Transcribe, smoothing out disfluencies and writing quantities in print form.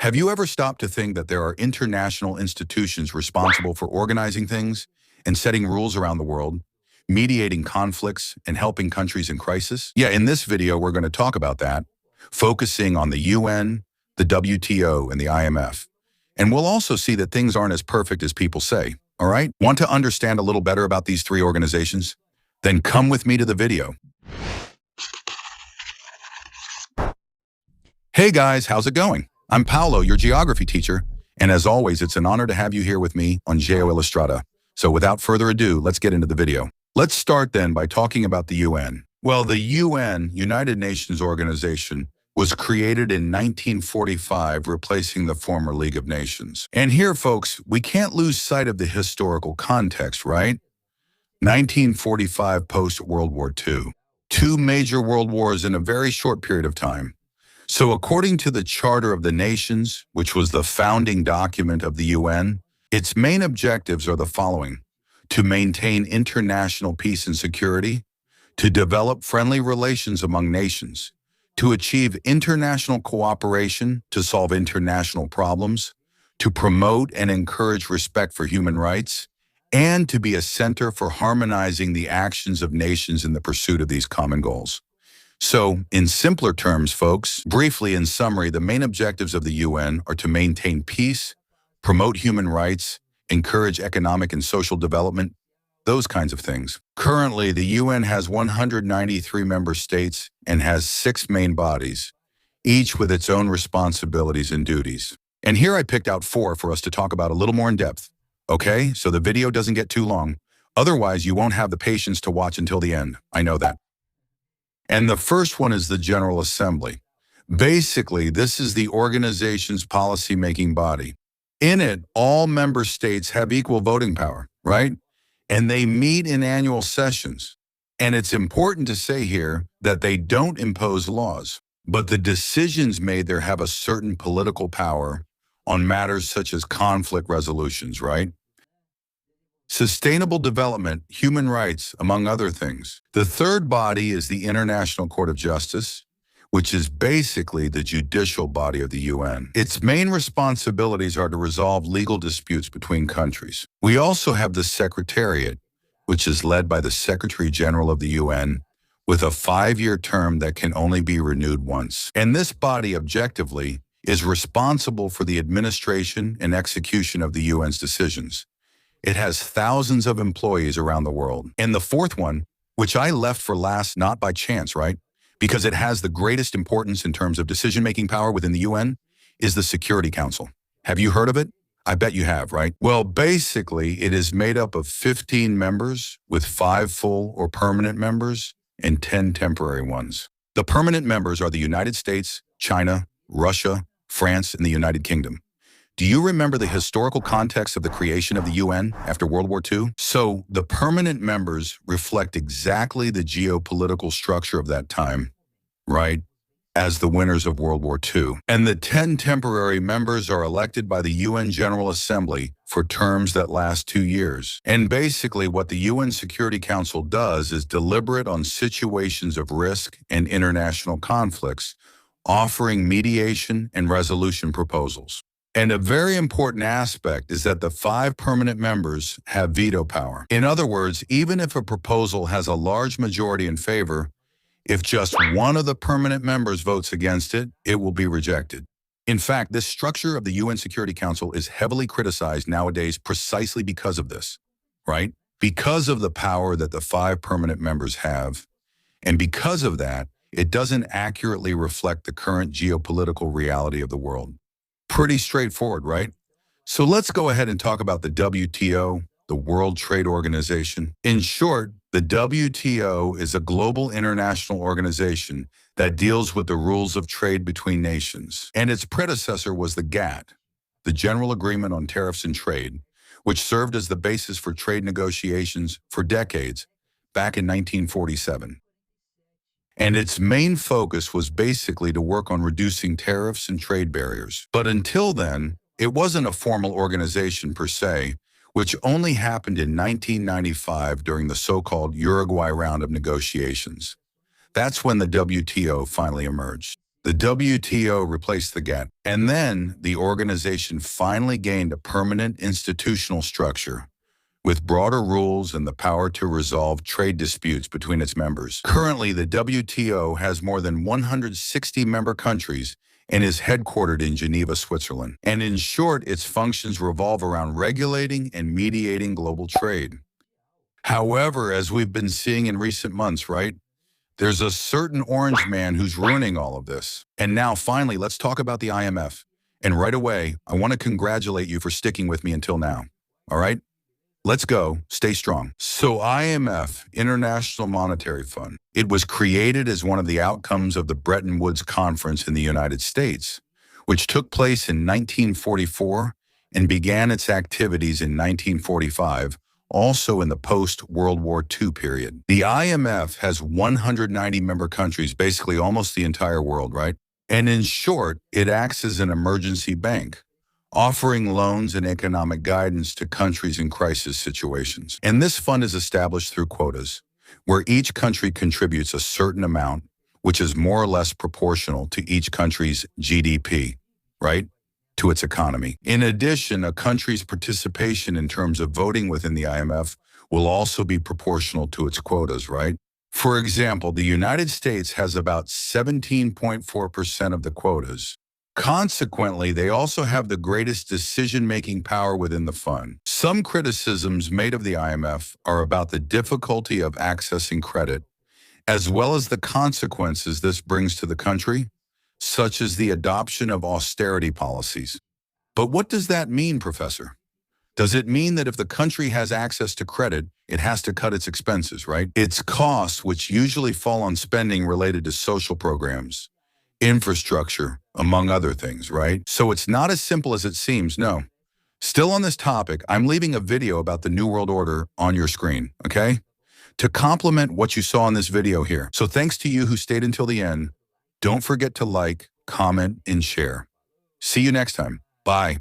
Have you ever stopped to think that there are international institutions responsible for organizing things and setting rules around the world, mediating conflicts and helping countries in crisis? Yeah, in this video, we're going to talk about that, focusing on the UN, the WTO, and the IMF. And we'll also see that things aren't as perfect as people say, all right? Want to understand a little better about these three organizations? Then come with me to the video. Hey guys, how's it going? I'm Paolo, your geography teacher, and as always, it's an honor to have you here with me on Geo Illustrata. So without further ado, let's get into the video. Let's start then by talking about the UN. Well, the UN, United Nations Organization, was created in 1945, replacing the former League of Nations. And here, folks, we can't lose sight of the historical context, right? 1945 post-World War II. Two major world wars in a very short period of time. So according to the Charter of the Nations, which was the founding document of the UN, its main objectives are the following: to maintain international peace and security, to develop friendly relations among nations, to achieve international cooperation to solve international problems, to promote and encourage respect for human rights, and to be a center for harmonizing the actions of nations in the pursuit of these common goals. So, in simpler terms, folks, briefly in summary, the main objectives of the UN are to maintain peace, promote human rights, encourage economic and social development, those kinds of things. Currently, the UN has 193 member states and has 6 main bodies, each with its own responsibilities and duties. And here I picked out 4 for us to talk about a little more in depth. Okay, so the video doesn't get too long. Otherwise, you won't have the patience to watch until the end. I know that. And the first one is the General Assembly. Basically, this is the organization's policy-making body. In it, all member states have equal voting power, right? And they meet in annual sessions. And it's important to say here that they don't impose laws, but the decisions made there have a certain political power on matters such as conflict resolutions, right? Sustainable development, human rights, among other things. The third body is the International Court of Justice, which is basically the judicial body of the UN. Its main responsibilities are to resolve legal disputes between countries. We also have the Secretariat, which is led by the Secretary General of the UN, with a 5-year term that can only be renewed once. And this body, objectively, is responsible for the administration and execution of the UN's decisions. It has thousands of employees around the world. And the fourth one, which I left for last not by chance, right? Because it has the greatest importance in terms of decision-making power within the UN, is the Security Council. Have you heard of it? I bet you have, right? Well, basically, it is made up of 15 members with 5 full or permanent members and 10 temporary ones. The permanent members are the United States, China, Russia, France, and the United Kingdom. Do you remember the historical context of the creation of the UN after World War II? So the permanent members reflect exactly the geopolitical structure of that time, right, as the winners of World War II. And the 10 temporary members are elected by the UN General Assembly for terms that last 2 years. And basically what the UN Security Council does is deliberate on situations of risk and international conflicts, offering mediation and resolution proposals. And a very important aspect is that the 5 permanent members have veto power. In other words, even if a proposal has a large majority in favor, if just one of the permanent members votes against it, it will be rejected. In fact, this structure of the UN Security Council is heavily criticized nowadays precisely because of this, right? Because of the power that the 5 permanent members have, and because of that, it doesn't accurately reflect the current geopolitical reality of the world. Pretty straightforward, right? So let's go ahead and talk about the WTO, the World Trade Organization. In short, the WTO is a global international organization that deals with the rules of trade between nations. And its predecessor was the GATT, the General Agreement on Tariffs and Trade, which served as the basis for trade negotiations for decades, back in 1947. And its main focus was basically to work on reducing tariffs and trade barriers. But until then, it wasn't a formal organization per se, which only happened in 1995 during the so-called Uruguay round of negotiations. That's when the WTO finally emerged. The WTO replaced the GATT, and then the organization finally gained a permanent institutional structure with broader rules and the power to resolve trade disputes between its members. Currently, the WTO has more than 160 member countries and is headquartered in Geneva, Switzerland. And in short, its functions revolve around regulating and mediating global trade. However, as we've been seeing in recent months, right, there's a certain orange man who's ruining all of this. And now, finally, let's talk about the IMF. And right away, I want to congratulate you for sticking with me until now. All right? Let's go. Stay strong. So IMF, International Monetary Fund, it was created as one of the outcomes of the Bretton Woods Conference in the United States, which took place in 1944 and began its activities in 1945, also in the post-World War II period. The IMF has 190 member countries, basically almost the entire world, right? And in short, it acts as an emergency bank, offering loans and economic guidance to countries in crisis situations. And this fund is established through quotas, where each country contributes a certain amount, which is more or less proportional to each country's GDP, right, to its economy. In addition, a country's participation in terms of voting within the IMF will also be proportional to its quotas, right? For example, the United States has about 17.4% of the quotas. Consequently, they also have the greatest decision-making power within the fund. Some criticisms made of the IMF are about the difficulty of accessing credit, as well as the consequences this brings to the country, such as the adoption of austerity policies. But what does that mean, Professor? Does it mean that if the country has access to credit, it has to cut its expenses, right? Its costs, which usually fall on spending related to social programs, infrastructure, among other things, right? So it's not as simple as it seems, no. Still on this topic, I'm leaving a video about the New World Order on your screen, okay? To complement what you saw in this video here. So thanks to you who stayed until the end. Don't forget to like, comment, and share. See you next time. Bye.